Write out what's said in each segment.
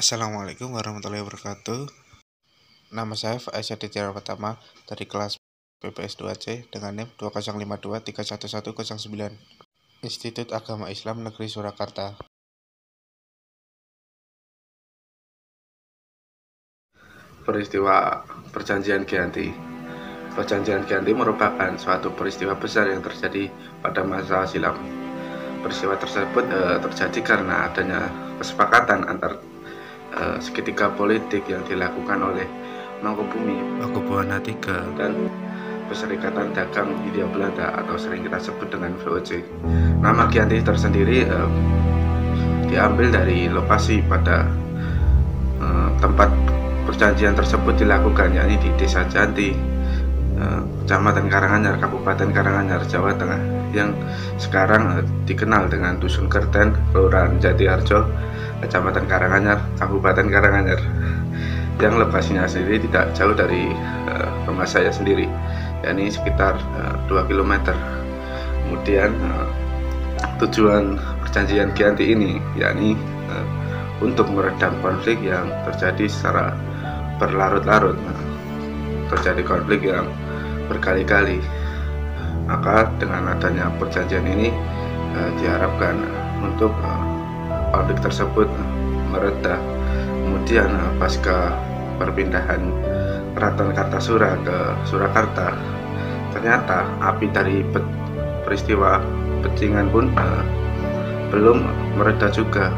Assalamualaikum warahmatullahi wabarakatuh. Nama saya Aisyah Ditya Pertama dari kelas PPS 2C dengan NIM 20523111009 Institut Agama Islam Negeri Surakarta. Peristiwa Perjanjian Giyanti. Perjanjian Giyanti merupakan suatu peristiwa besar yang terjadi pada masa silam. Peristiwa tersebut terjadi karena adanya kesepakatan antar segitiga politik yang dilakukan oleh Mangkubumi, Pakubuwana III, dan Perserikatan Dagang Hindia Belanda atau sering kita sebut dengan VOC. Nama Giyanti tersendiri diambil dari lokasi pada tempat perjanjian tersebut dilakukan, yakni di Desa Janti, Kecamatan Karanganyar, Kabupaten Karanganyar, Jawa Tengah, yang sekarang dikenal dengan Dusun Kerten, Kelurahan Jatiharjo, Kecamatan Karanganyar, Kabupaten Karanganyar, yang lokasinya sendiri tidak jauh dari rumah saya sendiri, yakni sekitar 2 km. Kemudian tujuan perjanjian Giyanti ini yakni untuk meredam konflik yang terjadi secara berlarut-larut. Terjadi konflik yang berkali-kali, maka dengan adanya perjanjian ini diharapkan untuk konflik tersebut mereda. Kemudian pasca perpindahan Keraton Kartasura ke Surakarta, ternyata api dari peristiwa Pecingan pun belum mereda juga.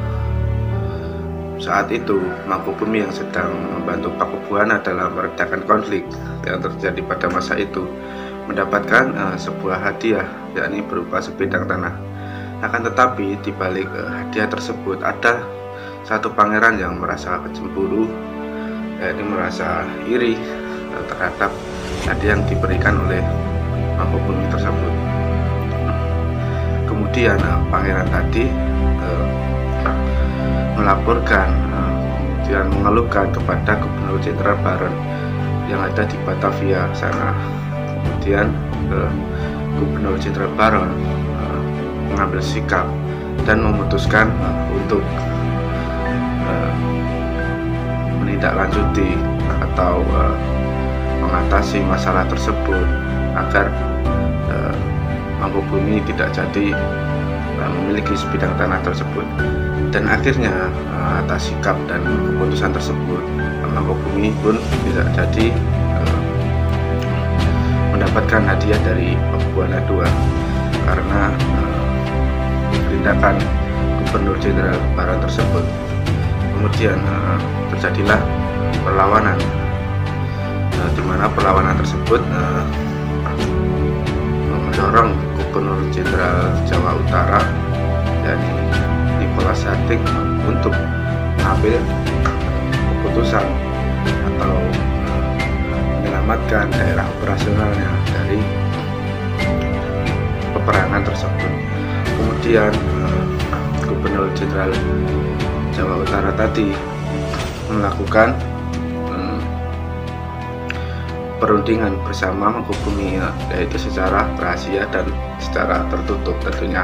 Saat itu Mangkubumi yang sedang membantu Pakubuwana dalam meredakan konflik yang terjadi pada masa itu mendapatkan sebuah hadiah, yakni berupa sebidang tanah. Akan tetapi di balik hadiah tersebut ada satu pangeran yang merasa cemburu, yakni merasa iri terhadap hadiah yang diberikan oleh Mangkubumi tersebut. Kemudian pangeran tadi melaporkan, kemudian mengeluhkan kepada Gubernur Jenderal Baron yang ada di Batavia sana. Kemudian Gubernur Jenderal Baron mengambil sikap dan memutuskan untuk menindaklanjuti atau mengatasi masalah tersebut agar Mangkubumi tidak jadi memiliki sebidang tanah tersebut. Dan akhirnya atas sikap dan keputusan tersebut, Mangkubumi pun tidak jadi mendapatkan hadiah dari Pakubuwana II karena tindakan Gubernur Jenderal Baron tersebut. Kemudian terjadilah perlawanan, di mana perlawanan tersebut mendorong Gubernur Jenderal Jawa Utara, yakni Nicholas Harting, untuk mengambil keputusan atau menyelamatkan daerah operasionalnya dari peperangan tersebut. Kemudian Gubernur Jenderal Jawa Utara tadi melakukan perundingan bersama Mangkubumi, yaitu secara rahasia dan secara tertutup tentunya,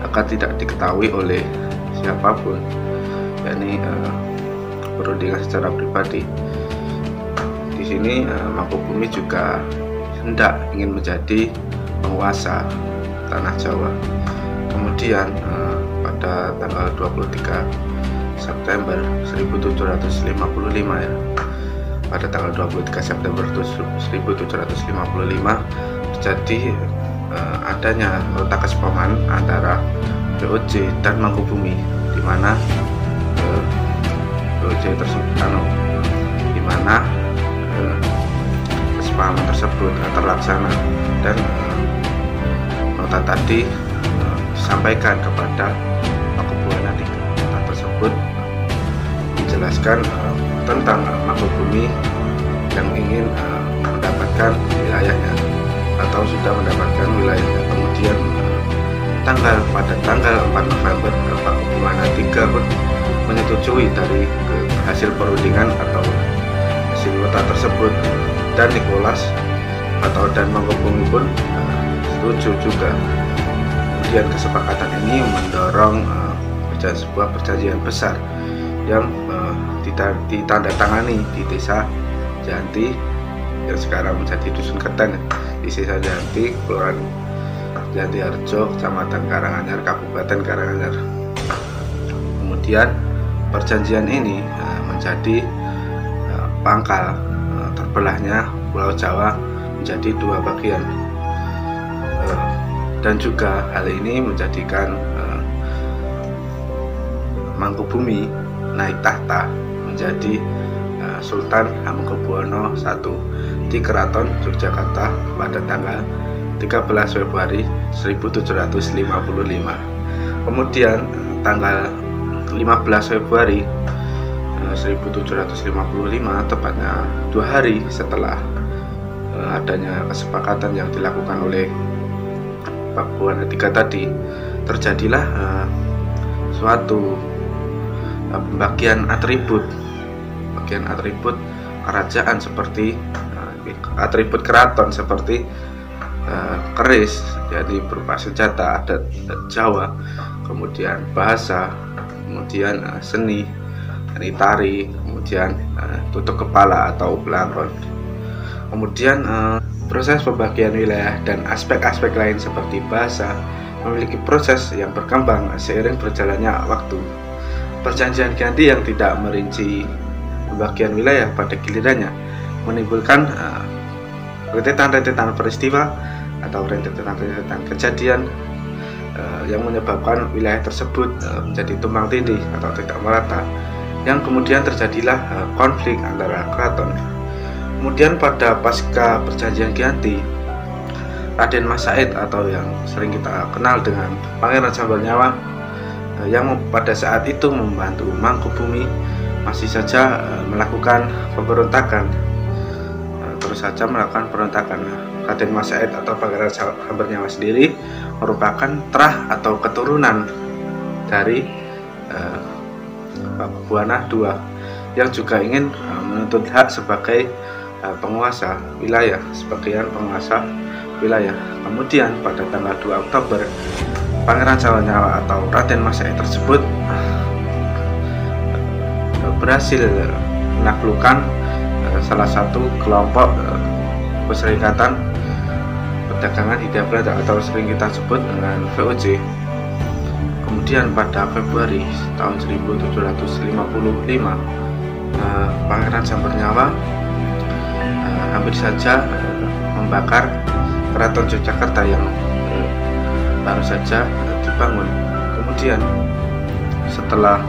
akan tidak diketahui oleh siapapun, yakni perundingan secara pribadi. Di sini Mangkubumi juga hendak ingin menjadi penguasa tanah Jawa. Kemudian pada tanggal 23 September 1755 ya, pada tanggal 23 September 1755 terjadi adanya nota kesepahaman antara VOC dan Mangkubumi, di mana VOC tersebut di mana kesepahaman tersebut terlaksana dan nota tadi disampaikan kepada Pakubuwana III. Nota tersebut menjelaskan tentang Mangkubumi yang ingin mendapatkan wilayahnya atau sudah mendapatkan wilayahnya. Kemudian pada tanggal 4 November Pakubuwana III pun menyetujui dari hasil perundingan atau hasil nota tersebut, dan Nicholas dan Mangkubumi pun setuju juga. Kemudian kesepakatan ini mendorong sebuah perjanjian besar yang ditandatangani di Desa Janti yang sekarang menjadi Dusun Keten di Desa Janti, Kelurahan Janti Harjo, Kecamatan Karanganyar, Kabupaten Karanganyar. Kemudian perjanjian ini menjadi pangkal terbelahnya Pulau Jawa menjadi dua bagian, dan juga hal ini menjadikan Mangkubumi naik tahta menjadi Sultan Hamengkubuwono I di Keraton Yogyakarta pada tanggal 13 Februari 1755. Kemudian tanggal 15 Februari 1755, tepatnya 2 hari setelah adanya kesepakatan yang dilakukan oleh Pakuan III tadi, terjadilah suatu pembagian atribut kerajaan seperti atribut keraton seperti keris, jadi berupa senjata adat Jawa, kemudian bahasa, kemudian seni tari, kemudian tutup kepala atau belangkon. Kemudian proses pembagian wilayah dan aspek-aspek lain seperti bahasa memiliki proses yang berkembang seiring berjalannya waktu. Perjanjian Giyanti yang tidak merinci pembagian wilayah pada gilirannya menimbulkan rentetan-rentetan peristiwa atau rentetan-rentetan kejadian yang menyebabkan wilayah tersebut menjadi tumpang tindih atau tidak merata, yang kemudian terjadilah konflik antara keraton. Kemudian pada pasca perjanjian Giyanti, Raden Mas Said atau yang sering kita kenal dengan Pangeran Sambernyawa yang pada saat itu membantu Mangkubumi masih saja melakukan pemberontakan, Raden Mas Said atau Pangeran Sambernyawa sendiri merupakan terah atau keturunan dari Pakubuwana II yang juga ingin menuntut hak sebagai penguasa wilayah, Kemudian pada tanggal 2 Oktober Pangeran Sambernyawa atau Raden Mas Said tersebut berhasil menaklukkan salah satu kelompok Perserikatan Perdagangan Hindia Belanda atau sering kita sebut dengan VOC. Kemudian pada Februari tahun 1755 Pangeran Sambernyawa hampir saja membakar Keraton Yogyakarta yang baru saja dibangun. Kemudian setelah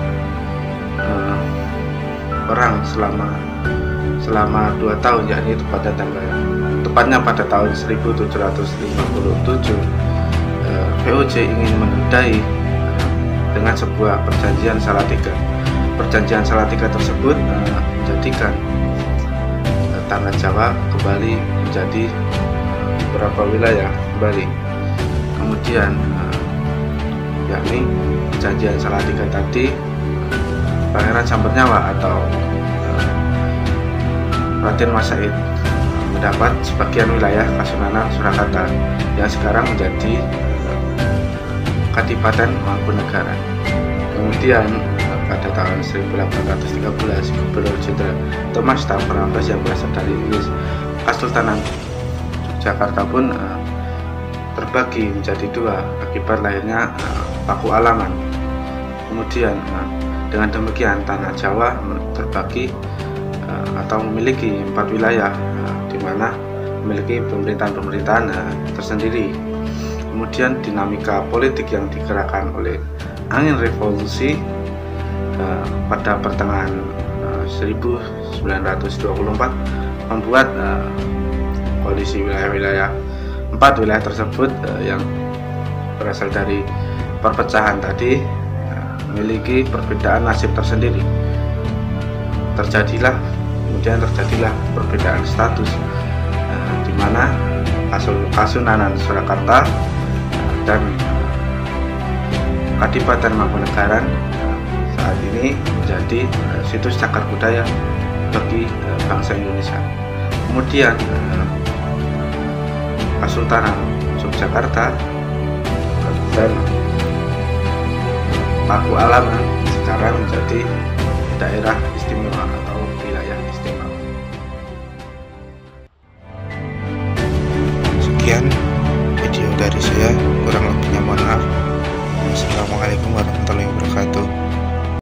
perang selama 2 tahun, yakni tepatnya pada tahun 1757, VOC ingin menodai dengan sebuah perjanjian Salatiga. Perjanjian Salatiga tersebut menjadikan tanah Jawa kembali menjadi beberapa wilayah kembali. Kemudian yakni perjanjian Salatiga tadi, Pangeran Sambernyawa atau Raden Mas Said mendapat sebagian wilayah Kasunanan Surakarta yang sekarang menjadi Kadipaten Mangkunegaran. Kemudian pada tahun 1813 Gubernur Jenderal Thomas Stafford Raffles yang berasal dari Inggris, Kesultanan Yogyakarta pun terbagi menjadi 2 akibat lahirnya Paku Alangan. Kemudian dengan demikian tanah Jawa terbagi atau memiliki 4 wilayah di mana memiliki pemerintahan tersendiri. Kemudian dinamika politik yang digerakkan oleh angin revolusi pada pertengahan 1924 membuat kondisi wilayah 4 wilayah tersebut yang berasal dari perpecahan tadi memiliki perbedaan nasib tersendiri. Kemudian terjadilah perbedaan status di mana Kasunanan Surakarta dan Kadipaten Mangkunegaran saat ini menjadi situs cagar budaya bagi bangsa Indonesia. Kemudian Kesultanan Yogyakarta dan Paku Alangan sekarang menjadi daerah istimewa atau wilayah istimewa. Sekian video dari saya, kurang lebihnya mohon maaf. Wassalamualaikum warahmatullahi wabarakatuh.